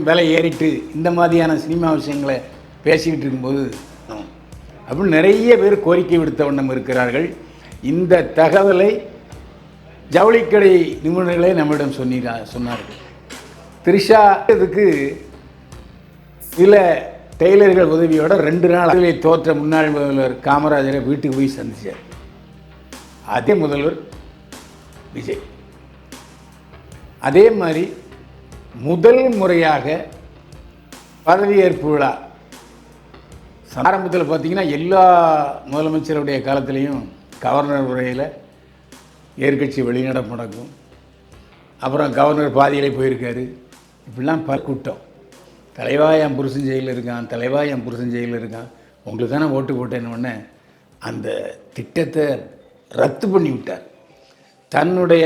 விலை ஏறிட்டு இந்த மாதிரியான சினிமா விஷயங்களை பேசிக்கிட்டு இருக்கும்போது அப்படின்னு நிறைய பேர் கோரிக்கை விடுத்த வண்ணம் இருக்கிறார்கள். இந்த தகவலை ஜவுளிக்கடை நிபுணர்களே நம்மிடம் சொன்னார்கள். த்ரிஷா இதுக்கு சில டெய்லர்கள் உதவியோட 2 நாள் அதில் தோற்ற முன்னாள் முதல்வர் காமராஜரை வீட்டுக்கு போய் சந்திச்சார். அதே முதல்வர் விஜய் அதே மாதிரி முதல் முறையாக பதவியேற்பு விழா ஆரம்பத்தில் பார்த்திங்கன்னா எல்லா முதலமைச்சருடைய காலத்திலையும் கவர்னர் உரையில் எதிர்க்கட்சி வெளிநடப்பு நடக்கும். அப்புறம் கவர்னர் பாதியிலே போயிருக்காரு. இப்படிலாம் கூட்டம். தலைவா என் புருஷன் ஜெயிலில் இருக்கான், தலைவா என் புருஷன் ஜெயிலில் இருக்கான், உங்களுக்கு தானே ஓட்டு போட்டேன்னு அந்த திட்டத்தை ரத்து பண்ணி விட்டார். தன்னுடைய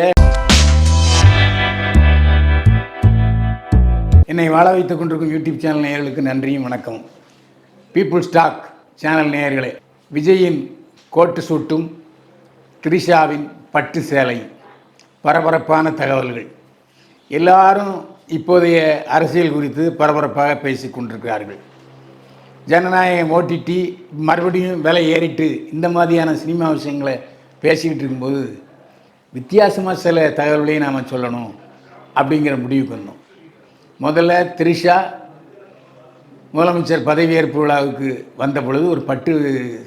என்னை வாழ வைத்துக் கொண்டிருக்கும் யூடியூப் சேனல் நேயர்களுக்கு நன்றியும் வணக்கம். பீப்புள்ஸ் டாக் சேனல் நேயர்களே, விஜயின் கோட்டு சூட்டும் த்ரிஷாவின் பட்டு சேலை பரபரப்பான தகவல்கள். எல்லாரும் இப்போதைய அரசியல் குறித்து பரபரப்பாக பேசி கொண்டிருக்கிறார்கள். ஜனநாயகம் ஓட்டிட்டு மறுபடியும் விலை ஏறிட்டு இந்த மாதிரியான சினிமா விஷயங்களை பேசிக்கிட்டு இருக்கும்போது வித்தியாசமாக சில தகவல்களையும் நாம் சொல்லணும் அப்படிங்கிற முடிவுக்கு வந்தோம். முதல்ல த்ரிஷா முதலமைச்சர் பதவியேற்பு விழாவுக்கு வந்த பொழுது ஒரு பட்டு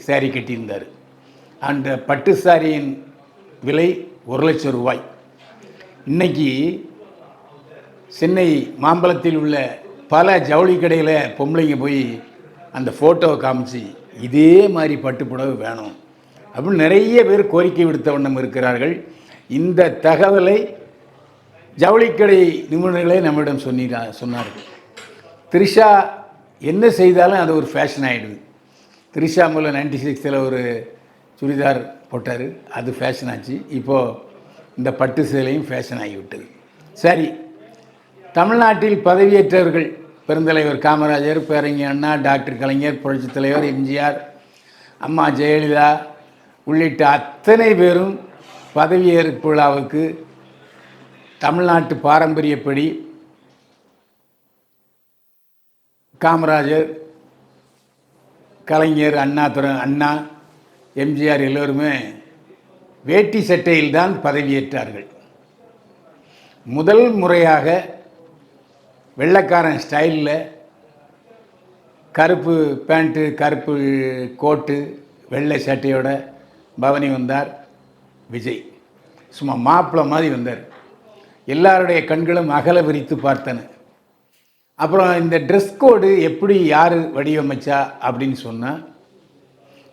சாரி கட்டியிருந்தார். அந்த பட்டு சாரியின் விலை 1,00,000 ரூபாய். இன்றைக்கி சென்னை மாம்பலத்தில் உள்ள பல ஜவுளி கடையில் பொம்பளைங்க போய் அந்த ஃபோட்டோவை காமிச்சு இதே மாதிரி பட்டு புடவை வேணும் அப்படின்னு நிறைய பேர் கோரிக்கை விடுத்த வண்ணம் இருக்கிறார்கள். இந்த தகவலை ஜவுளிக்கடை நிபுணர்களே நம்மிடம் சொன்னார்கள். த்ரிஷா என்ன செய்தாலும் அது ஒரு ஃபேஷன் ஆகிடுது. த்ரிஷா முதல்ல 96 ஒரு சுடிதார் போட்டார், அது ஃபேஷன் ஆச்சு. இப்போது இந்த பட்டு சேலையும் ஃபேஷன் ஆகிவிட்டது. சரி, தமிழ்நாட்டில் பதவியேற்றவர்கள் பெருந்தலைவர் காமராஜர், பேரறிஞர் அண்ணா, டாக்டர் கலைஞர், புரட்சித் தலைவர் எம்ஜிஆர், அம்மா ஜெயலலிதா உள்ளிட்ட அத்தனை பேரும் பதவியேற்பு விழாவுக்கு தமிழ்நாட்டு பாரம்பரியப்படி காமராஜர், கலைஞர், அண்ணா, எம்ஜிஆர் எல்லோருமே வேட்டி சட்டையில்தான் பதவியேற்றார்கள். முதல் முறையாக வெள்ளைக்காரன் ஸ்டைலில் கருப்பு பேண்ட்டு, கருப்பு கோட்டு, வெள்ளை சட்டையோட பவனி வந்தார் விஜய். சும்மா மாப்பிள்ளை மாதிரி வந்தார். எல்லாருடைய கண்களும் அகல விரித்து பார்த்தன. அப்புறம் இந்த ட்ரெஸ் கோடு எப்படி யார் வடிவமைச்சா அப்படின்னு சொன்னால்,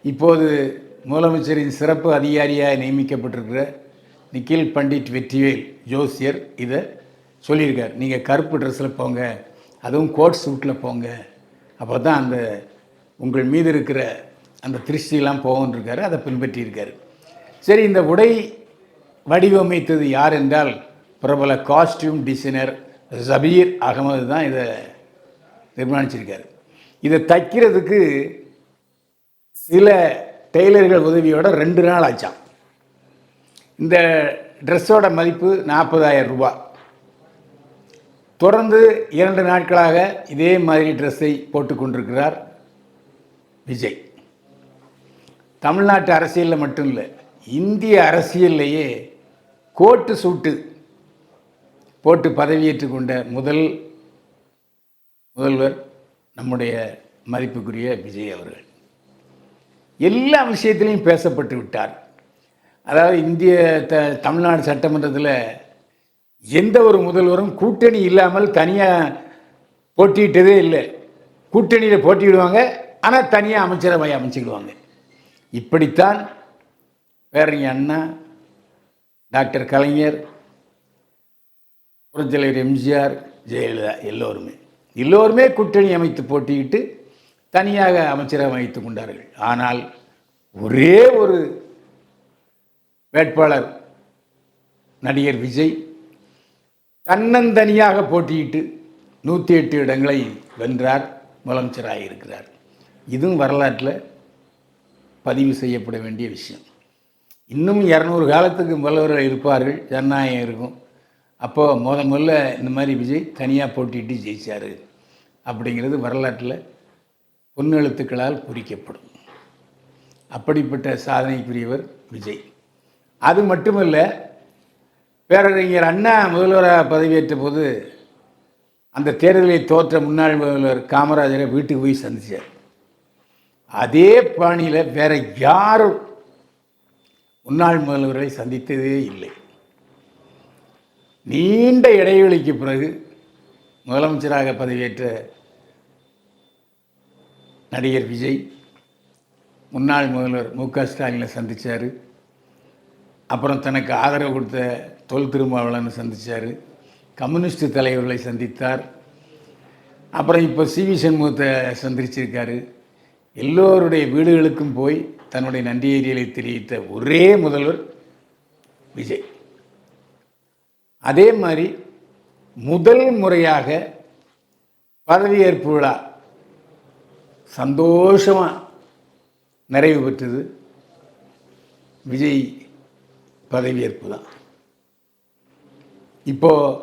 இப்போது முதலமைச்சரின் சிறப்பு அதிகாரியாக நியமிக்கப்பட்டிருக்கிற நிக்கில் பண்டிட் வெற்றிவேல் ஜோசியர் இதை சொல்லியிருக்கார். நீங்கள் கருப்பு ட்ரெஸ்ஸில் போங்க, அதுவும் கோட் சூட்டில் போங்க, அப்போ தான் அந்த உங்கள் மீது இருக்கிற அந்த திருஷ்டிலாம் போகும்னு இருக்கார். அதை பின்பற்றியிருக்கார். சரி, இந்த உடை வடிவமைத்தது யார் என்றால் பிரபல காஸ்டியூம் டிசைனர் ஜபீர் அகமது தான் இதை நிர்மாணிச்சிருக்கார். இதை தைக்கிறதுக்கு சில டெய்லர்கள் உதவியோட 2 நாள் ஆச்சான். இந்த ட்ரெஸ்ஸோட மதிப்பு 40,000 ரூபாய். தொடர்ந்து 2 நாட்களாக இதே மாதிரி ட்ரெஸ்ஸை போட்டு கொண்டிருக்கிறார் விஜய். தமிழ்நாட்டு அரசியலில் மட்டும் இல்லை, இந்திய அரசியல்லையே கோட்டு சூட்டு போட்டு பதவியேற்று கொண்ட முதல்வர் நம்முடைய மதிப்புக்குரிய விஜய் அவர்கள். எல்லா விஷயத்திலையும் பேசப்பட்டு விட்டார். அதாவது இந்திய தமிழ்நாடு சட்டமன்றத்தில் எந்த ஒரு முதல்வரும் கூட்டணி இல்லாமல் தனியாக போட்டியிட்டதே இல்லை. கூட்டணியில் போட்டியிடுவாங்க, ஆனால் தனியாக அமைச்சரவை அமைச்சிடுவாங்க. இப்படித்தான் பேரறிஞர் அண்ணா, டாக்டர் கலைஞர், புரட்சித் தலைவர் எம்ஜிஆர், ஜெயலலிதா எல்லோருமே கூட்டணி அமைத்து போட்டியிட்டு தனியாக அமைச்சரவை அமைத்துக் கொண்டார்கள். ஆனால் ஒரே ஒரு வேட்பாளர் நடிகர் விஜய் தன்னந்தனியாக போட்டியிட்டு 108 இடங்களை வென்றார், முதலமைச்சராக இருக்கிறார். இதுவும் வரலாற்றில் பதிவு செய்யப்பட வேண்டிய விஷயம். இன்னும் 200 காலத்துக்கு முதல்வர்கள் இருப்பார்கள், ஜனநாயகம் இருக்கும். அப்போது முதல்ல இந்த மாதிரி விஜய் தனியாக போட்டிட்டு ஜெயித்தார் அப்படிங்கிறது வரலாற்றில் பொன்னெழுத்துக்களால் குறிக்கப்படும். அப்படிப்பட்ட சாதனைக்குரியவர் விஜய். அது மட்டுமல்ல, பேரறிஞர் அண்ணா முதல்வராக பதவியேற்ற போது அந்த தேர்தலில் தோற்ற முன்னாள் முதல்வர் காமராஜரை வீட்டுக்கு போய் சந்தித்தார். அதே பாணியில் வேற யாரும் முன்னாள் முதல்வர்களை சந்தித்ததே இல்லை. நீண்ட இடைவெளிக்கு பிறகு முதலமைச்சராக பதவியேற்ற நடிகர் விஜய் முன்னாள் முதல்வர் மு.க. ஸ்டாலினை சந்தித்தார். அப்புறம் தனக்கு ஆதரவு கொடுத்த தொல் திருமாவளவனை சந்தித்தார். கம்யூனிஸ்ட் தலைவர்களை சந்தித்தார். அப்புறம் இப்போ சி.வி. சண்முகத்தை சந்திச்சிருக்காரு. எல்லோருடைய வீடுகளுக்கும் போய் தன்னுடைய நன்றியறியலை தெரிவித்த ஒரே முதல்வர் விஜய். அதே மாதிரி முதல் முறையாக பதவியேற்பு விழா சந்தோஷமாக நிறைவு பெற்றது விஜய் பதவியேற்பு தான். இப்போது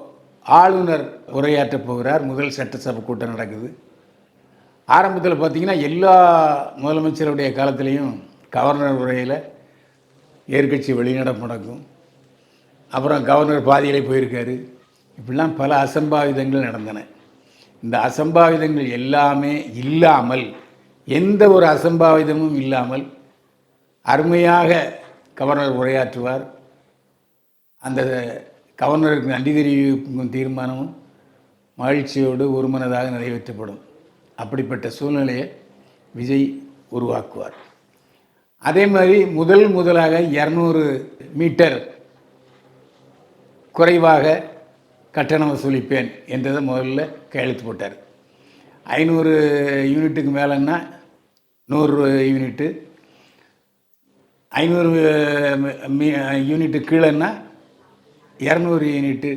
ஆளுநர் உரையாற்றப் போகிறார். முதல் சட்டசபை கூட்டம் நடக்குது. ஆரம்பத்தில் பார்த்திங்கன்னா எல்லா முதலமைச்சருடைய காலத்திலையும் கவர்னர் உரையில் எதிர்க்கட்சி வெளிநடப்பு நடக்கும். அப்புறம் கவர்னர் பாதியிலே போயிருக்காரு. இப்படிலாம் பல அசம்பாவிதங்கள் நடந்தன. இந்த அசம்பாவிதங்கள் எல்லாமே இல்லாமல், எந்த ஒரு அசம்பாவிதமும் இல்லாமல் அருமையாக கவர்னர் உரையாற்றுவார். அந்த கவர்னருக்கு நன்றி தெரிவிக்கும் தீர்மானமும் மகிழ்ச்சியோடு ஒருமனதாக நிறைவேற்றப்படும். அப்படிப்பட்ட சூழ்நிலையை விஜய் உருவாக்குவார். அதே மாதிரி முதலாக 200 மீட்டர் குறைவாக கட்டணம் வசூலிப்பேன் என்றதை முதல்ல கையெழுத்து போட்டார். 500 யூனிட்டுக்கு மேலேன்னா 100 யூனிட்டு, 500 யூனிட்டு கீழேன்னா 200 யூனிட்டு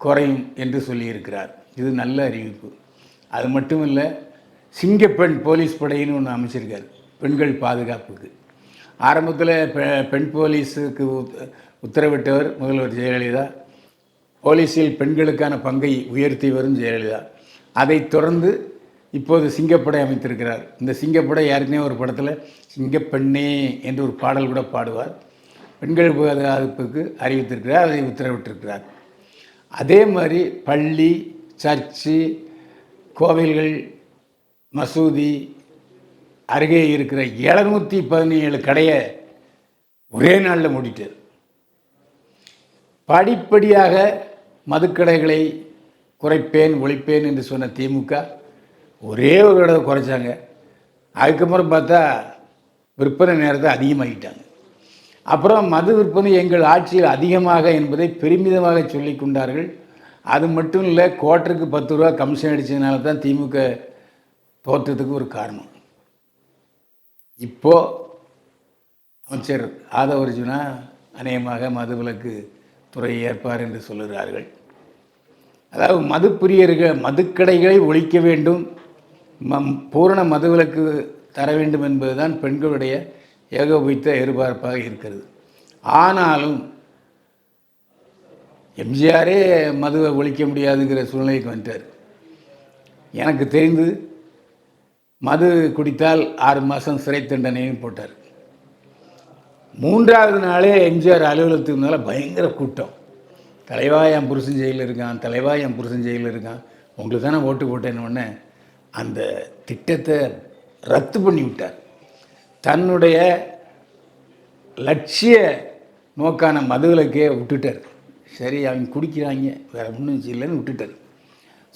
குறையும் என்று சொல்லியிருக்கிறார். இது நல்ல அறிவிப்பு. அது மட்டும் இல்லை, சிங்கப்பெண் போலீஸ் படையின்னு ஒன்று அமைச்சிருக்கார் பெண்கள் பாதுகாப்புக்கு. ஆரம்பத்தில் பெண் போலீஸுக்கு உத்தரவிட்டவர் முதல்வர் ஜெயலலிதா. போலீஸில் பெண்களுக்கான பங்கை உயர்த்தி வரும் ஜெயலலிதா. அதைத் தொடர்ந்து இப்போது சிங்கப்படை அமைத்திருக்கிறார். இந்த சிங்கப்படை ஏற்கனவே ஒரு படத்தில் சிங்கப்பெண்ணே என்று ஒரு பாடல் கூட பாடுவார். பெண்கள் பாதுகாப்புக்கு அறிவித்திருக்கிறார், அதை உத்தரவிட்டிருக்கிறார். அதே மாதிரி பள்ளி, சர்ச்சு, கோவில்கள், மசூதி அருகே இருக்கிற 717 கடையை ஒரே நாளில் மூடிட்டார். படிப்படியாக மதுக்கடைகளை குறைப்பேன், ஒழிப்பேன் என்று சொன்ன திமுக ஒரே ஒரு தடவை குறைச்சாங்க. அதுக்கப்புறம் பார்த்தா விற்பனை நேரத்தை அதிகமாகிட்டாங்க. அப்புறம் மது விற்பனை எங்கள் ஆட்சியில் அதிகமாக என்பதை பெருமிதமாக சொல்லி கொண்டார்கள். அது மட்டும் இல்லை, குவார்ட்டருக்கு 10 ரூபா கமிஷன் அடித்ததுனால தான் திமுக தோற்றத்துக்கு ஒரு காரணம். இப்போது அமைச்சர் ஆதவ அர்ஜுனா அநேகமாக மதுவிலக்கு துறை ஏற்பார் என்று சொல்லுகிறார்கள். அதாவது மதுப்பிரியர்கள் மதுக்கடைகளை ஒழிக்க வேண்டும், பூரண மதுவிலக்கு தர வேண்டும் என்பதுதான் பெண்களுடைய ஏகோபித்த எதிர்பார்ப்பாக இருக்கிறது. ஆனாலும் எம்ஜிஆரே மதுவை ஒழிக்க முடியாதுங்கிற சூழ்நிலைக்கு வந்துட்டார். எனக்கு தெரிந்து மது குடித்தால் 6 மாதம் சிறை தண்டனையும் போட்டார். 3வது நாளே எம்ஜிஆர் அலுவலகத்துக்கு மேலே பயங்கர கூட்டம். தலைவா என் புருஷன் ஜெயிலில் இருக்கான், தலைவா என் புருஷன் ஜெயிலில் இருக்கான், உங்களுக்கு தானே ஓட்டு போட்டேன்னு அந்த திட்டத்தை ரத்து பண்ணி விட்டார். தன்னுடைய லட்சிய நோக்கான மதுவிலக்கே விட்டுட்டார். சரி, அவங்க குடிக்கிறாங்க, வேறு ஒன்றும் இல்லைன்னு விட்டுட்டார்.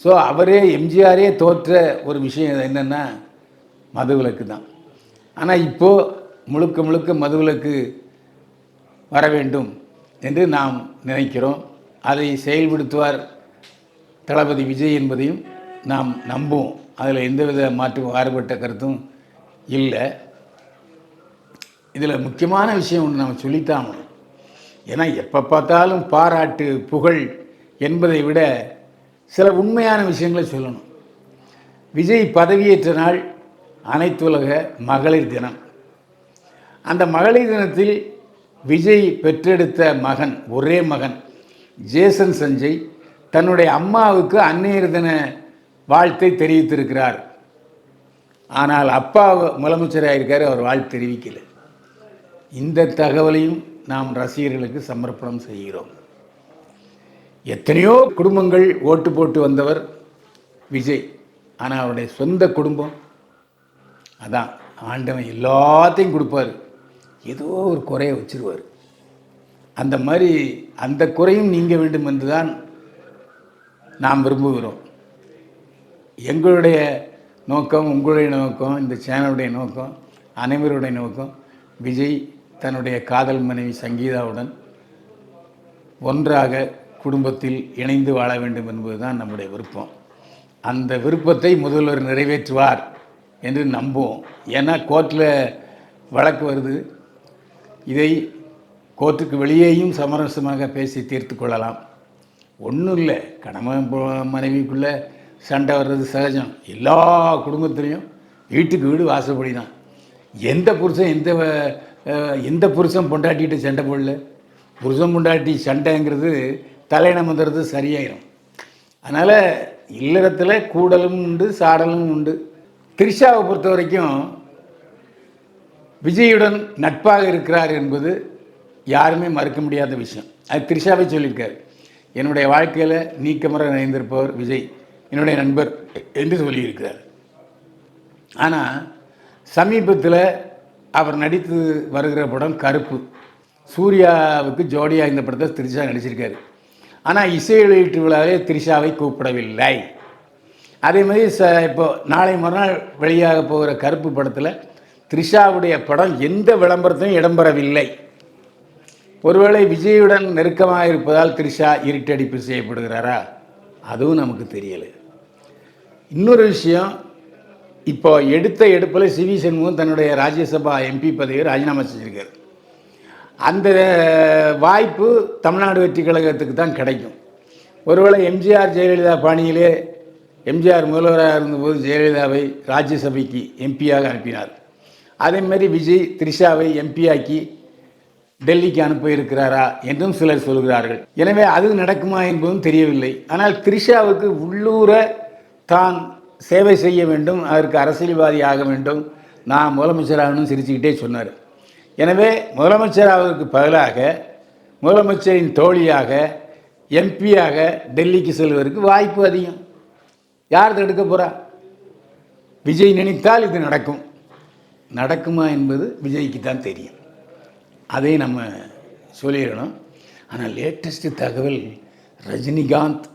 ஸோ அவரே எம்ஜிஆரே தோற்ற ஒரு விஷயம் என்னென்னா மதுவிலக்கு தான். ஆனால் இப்போது முழுக்க மதுவிலக்கு வர வேண்டும் என்று நாம் நினைக்கிறோம். அதை செயல்படுத்துவார் தளபதி விஜய் என்பதையும் நாம் நம்புவோம். அதில் எந்தவித மாறுபட்ட கருத்தும் இல்லை. இதில் முக்கியமான விஷயம் ஒன்று நம்ம சொல்லித்தான். ஏன்னா எப்போ பார்த்தாலும் பாராட்டு, புகழ் என்பதை விட சில உண்மையான விஷயங்களை சொல்லணும். விஜய் பதவியேற்ற நாள் அனைத்துலக மகளிர் தினம். அந்த மகளிர் தினத்தில் விஜய் பெற்றெடுத்த மகன், ஒரே மகன் ஜேசன் சஞ்சய் தன்னுடைய அம்மாவுக்கு அன்னையர் தின வாழ்த்தை தெரிவித்திருக்கிறார். ஆனால் அப்பா முதலமைச்சராக இருக்கார், அவர் வாழ்த்து தெரிவிக்கலை. இந்த தகவலையும் நாம் ரசிகர்களுக்கு சமர்ப்பணம் செய்கிறோம். எத்தனையோ குடும்பங்கள் ஓட்டு போட்டு வந்தவர் விஜய். ஆனால் அவருடைய சொந்த குடும்பம் அதான் ஆண்டவன் எல்லாத்தையும் கொடுப்பார், ஏதோ ஒரு குறையை வச்சிருவார். அந்த மாதிரி அந்த குறையும் நீங்க வேண்டும் என்று தான் நாம் விரும்புகிறோம். எங்களுடைய நோக்கம், உங்களுடைய நோக்கம், இந்த சேனலுடைய நோக்கம், அனைவருடைய நோக்கம் விஜய் தன்னுடைய காதல் மனைவி சங்கீதாவுடன் ஒன்றாக குடும்பத்தில் இணைந்து வாழ வேண்டும் என்பதுதான் நம்முடைய விருப்பம். அந்த விருப்பத்தை முதல்வர் நிறைவேற்றுவார் என்று நம்புவோம். ஏன்னா கோர்ட்டில் வழக்கு வருது, இதை கோர்ட்டுக்கு வெளியேயும் சமரசமாக பேசி தீர்த்து கொள்ளலாம். ஒன்றும் இல்லை, கணவன் மனைவிக்குள்ளே சண்டை வர்றது சகஜம். எல்லா குடும்பத்துலேயும் வீட்டுக்கு வீடு வாசப்படி தான். எந்த புருஷன் பொண்டாட்டிகிட்ட சண்டை போடல? புருஷன் பொண்டாட்டி சண்டைங்கிறது தலையினம் வந்துடுறது சரியாயிடும். அதனால் இல்லறத்தில் கூடலும் உண்டு, சாடலும் உண்டு. த்ரிஷாவை பொறுத்த வரைக்கும் விஜயுடன் நட்பாக இருக்கிறார் என்பது யாருமே மறுக்க முடியாத விஷயம். அது த்ரிஷாவே சொல்லியிருக்கார், என்னுடைய வாழ்க்கையில் நீக்கமர நிறைந்திருப்பவர் விஜய், என்னுடைய நண்பர் என்று சொல்லியிருக்கிறார். ஆனால் சமீபத்தில் அவர் நடித்து வருகிற படம் கருப்பு. சூர்யாவுக்கு ஜோடியாக இந்த படத்தை த்ரிஷா நடிச்சிருக்காரு. ஆனால் இசை வெளியீட்டு விழாவிலே த்ரிஷாவை கூப்பிடவில்லை. அதே மாதிரி இப்போ நாளை மறுநாள் வெளியாக போகிற கருப்பு படத்தில் த்ரிஷாவுடைய படம் எந்த விளம்பரத்தையும் இடம்பெறவில்லை. ஒருவேளை விஜயுடன் நெருக்கமாக இருப்பதால் த்ரிஷா இருட்டடிப்பு செய்யப்படுகிறாரா? அதுவும் நமக்கு தெரியலை. இன்னொரு விஷயம், இப்போ எடுப்பில் சிவி சண்முகம் தன்னுடைய ராஜ்யசபா எம்பி பதவியை ராஜினாமா செஞ்சிருக்காரு. அந்த வாய்ப்பு தமிழ்நாடு வெற்றி கழகத்துக்கு தான் கிடைக்கும். ஒருவேளை எம்ஜிஆர் ஜெயலலிதா பாணியிலே எம்ஜிஆர் முதல்வராக இருந்தபோது ஜெயலலிதாவை ராஜ்யசபைக்கு எம்பியாக அனுப்பினார். அதேமாதிரி விஜய் த்ரிஷாவை எம்பியாக்கி டெல்லிக்கு அனுப்ப இருக்கிறாரா என்றும் சிலர் சொல்கிறார்கள். எனவே அது நடக்குமா என்பதும் தெரியவில்லை. ஆனால் த்ரிஷாவுக்கு உள்ளூர தான் சேவை செய்ய வேண்டும், அதற்கு அரசியல்வாதி ஆக வேண்டும், நான் முதலமைச்சராகணும் சிரிச்சுக்கிட்டே சொன்னார். எனவே முதலமைச்சராவதற்கு பதிலாக முதலமைச்சரின் தோழியாக எம்பியாக டெல்லிக்கு செல்வதற்கு வாய்ப்பு அதிகம். யார் தடுக்க போகிறா? விஜய் நினைத்தால் இது நடக்கும். நடக்குமா என்பது விஜய்க்கு தான் தெரியும். அதை நம்ம சொல்லிடணும். ஆனால் லேட்டஸ்ட் தகவல், ரஜினிகாந்த்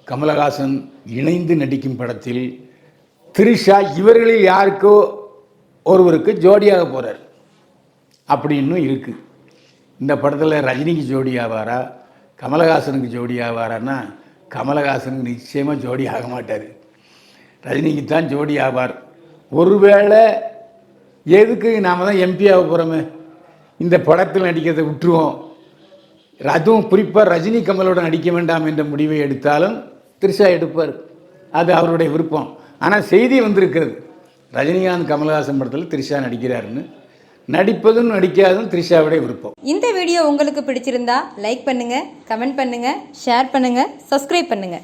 கமலஹாசன் இணைந்து நடிக்கும் படத்தில் த்ரிஷா இவர்களில் யாருக்கோ ஒருவருக்கு ஜோடியாக போகிறார் அப்படி இன்னும் இருக்குது. இந்த படத்தில் ரஜினிக்கு ஜோடி ஆவாரா, கமலஹாசனுக்கு ஜோடி ஆவாரான்னா கமலஹாசனுக்கு நிச்சயமாக ஜோடி ஆக மாட்டார், ரஜினிக்கு தான் ஜோடி ஆவார். ஒருவேளை எதுக்கு நாம் தான் எம்பி ஆக போகிறோமே, இந்த படத்தில் நடிக்கிறதை விட்டுருவோம், அதுவும் குறிப்பாக ரஜினி கமலோட நடிக்க வேண்டாம் என்ற முடிவை எடுத்தாலும் த்ரிஷா எடுப்பார். அது அவருடைய விருப்பம். ஆனால் செய்தி வந்திருக்கிறது, ரஜினிகாந்த் கமலஹாசன் படத்தில் த்ரிஷா நடிக்கிறாருன்னு. நடிப்பதும் நடிக்காதும் த்ரிஷாவுடைய விருப்பம். இந்த வீடியோ உங்களுக்கு பிடிச்சிருந்தா லைக் பண்ணுங்கள், கமெண்ட் பண்ணுங்கள், ஷேர் பண்ணுங்கள், சப்ஸ்கிரைப் பண்ணுங்கள்.